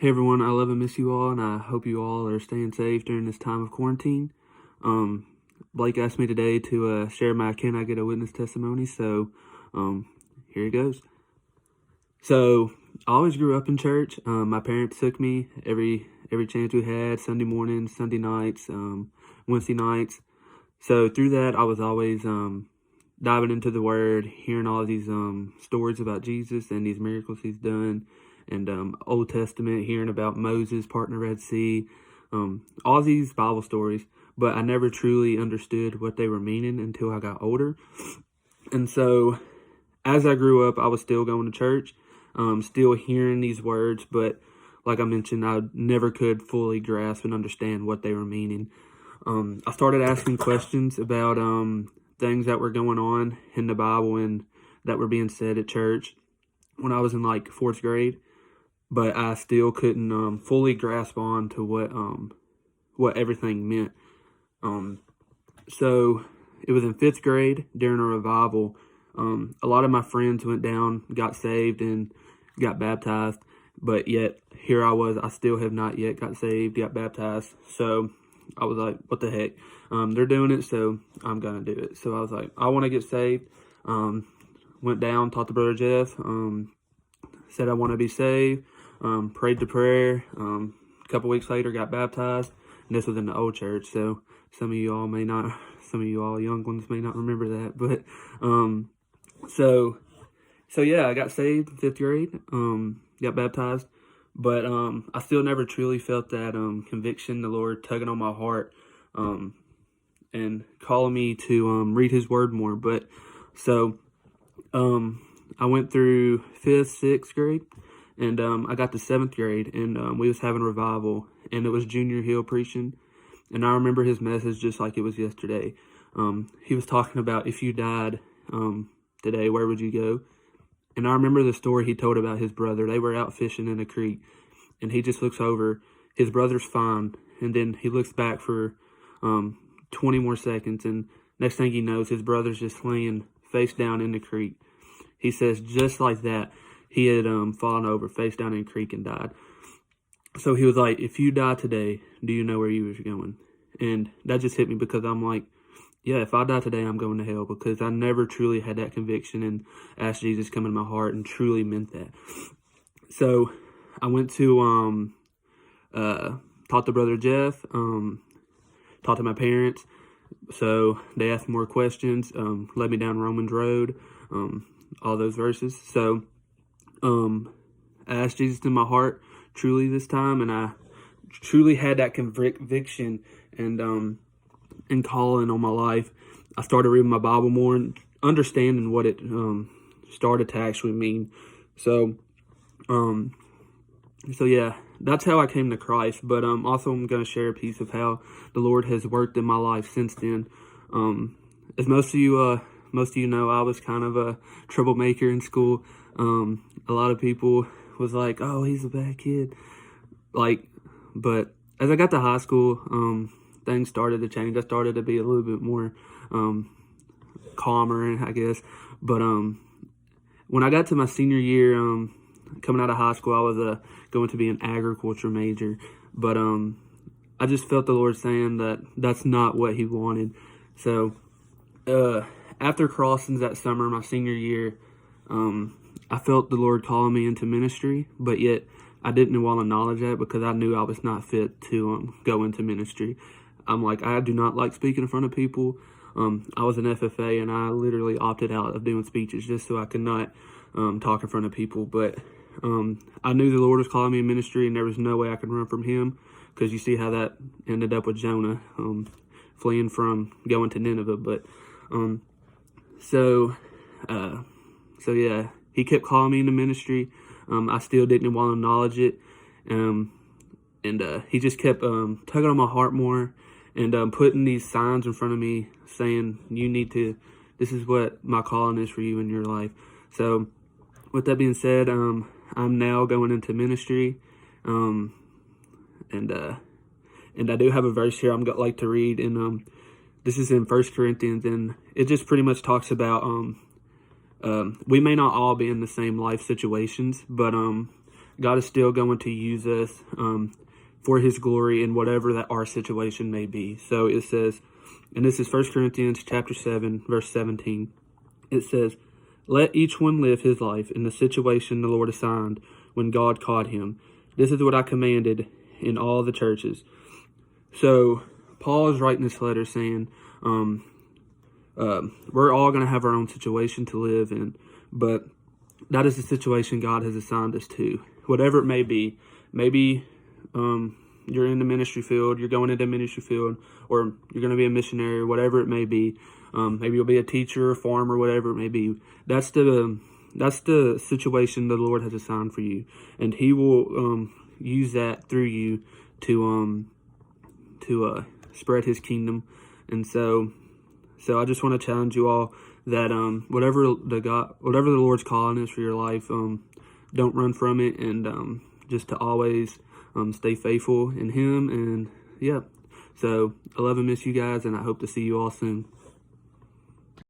Hey everyone, I love and miss you all, and I hope you all are staying safe during this time of quarantine. Um, Blake asked me today to share my Can I Get a Witness testimony, so here it goes. So I always grew up in church. My parents took me every chance we had, Sunday mornings, Sunday nights, Wednesday nights. So through that, I was always diving into the Word, hearing all these stories about Jesus and these miracles He's done, and Old Testament, hearing about Moses parting the Red Sea, all these Bible stories. But I never truly understood what they were meaning until I got older. And so, as I grew up, I was still going to church, still hearing these words, but like I mentioned, I never could fully grasp and understand what they were meaning. I started asking questions about things that were going on in the Bible and that were being said at church when I was in like fourth grade, but I still couldn't fully grasp on to what everything meant. So it was in fifth grade during a revival. A lot of my friends went down, got saved, and got baptized, but yet here I was, I still have not yet got saved, got baptized. So I was like, what the heck? They're doing it, so I'm going to do it. So I was like, I want to get saved. Went down, talked to Brother Jeff, said I want to be saved, prayed the prayer. A couple weeks later, got baptized. And this was in the old church, so some of you all young ones may not remember that. But so yeah, I got saved in fifth grade, got baptized. But I still never truly felt that conviction, the Lord tugging on my heart, and calling me to read His Word more. But so I went through fifth, sixth grade, and I got to seventh grade, and we was having a revival, and it was Junior Hill preaching, and I remember his message just like it was yesterday. He was talking about if you died today, where would you go? And I remember the story he told about his brother. They were out fishing in a creek, and he just looks over. His brother's fine, and then he looks back for 20 more seconds, and next thing he knows, his brother's just laying face down in the creek. He says just like that, he had fallen over face down in the creek and died. So he was like, if you die today, do you know where you was going? And that just hit me because I'm like, yeah, if I die today, I'm going to hell, because I never truly had that conviction and asked Jesus come into my heart and truly meant that. So I went to talk to Brother Jeff, talked to my parents. So they asked more questions, led me down Romans Road, all those verses. So I asked Jesus in my heart truly this time, and I truly had that conviction and calling on my life. I started reading my Bible more and understanding what it started to actually mean. So yeah, that's how I came to Christ. But also I'm going to share a piece of how the Lord has worked in my life since then. As most of you know, I was kind of a troublemaker in school. A lot of people was like, "Oh, he's a bad kid." But as I got to high school, things started to change. I started to be a little bit more calmer, I guess. But when I got to my senior year, coming out of high school, I was going to be an agriculture major. But I just felt the Lord saying that that's not what He wanted. So after crossings that summer, my senior year, I felt the Lord calling me into ministry, but yet I didn't want to acknowledge that because I knew I was not fit to go into ministry. I'm like, I do not like speaking in front of people. I was an FFA, and I literally opted out of doing speeches just so I could not talk in front of people. But I knew the Lord was calling me in ministry, and there was no way I could run from Him, because you see how that ended up with Jonah, fleeing from going to Nineveh. But so yeah, He kept calling me into ministry. I still didn't want to acknowledge it, and He just kept tugging on my heart more, and putting these signs in front of me saying, this is what my calling is for you in your life. So with that being said, I'm now going into ministry, and I do have a verse here I'm like to read, and this is in 1 Corinthians, and it just pretty much talks about we may not all be in the same life situations, but God is still going to use us for his glory in whatever that our situation may be. So it says, and this is 1 Corinthians chapter 7, verse 17. It says, "Let each one live his life in the situation the Lord assigned when God called him. This is what I commanded in all the churches." So Paul is writing this letter saying, we're all going to have our own situation to live in, but that is the situation God has assigned us to, whatever it may be. Maybe you're in the ministry field, you're going into the ministry field, or you're going to be a missionary, whatever it may be. Maybe you'll be a teacher, a farmer, whatever it may be. That's the situation the Lord has assigned for you, and He will use that through you to spread His kingdom. And so I just want to challenge you all that whatever the Lord's calling is for your life, don't run from it, and just to always stay faithful in Him. And yeah, so I love and miss you guys, and I hope to see you all soon.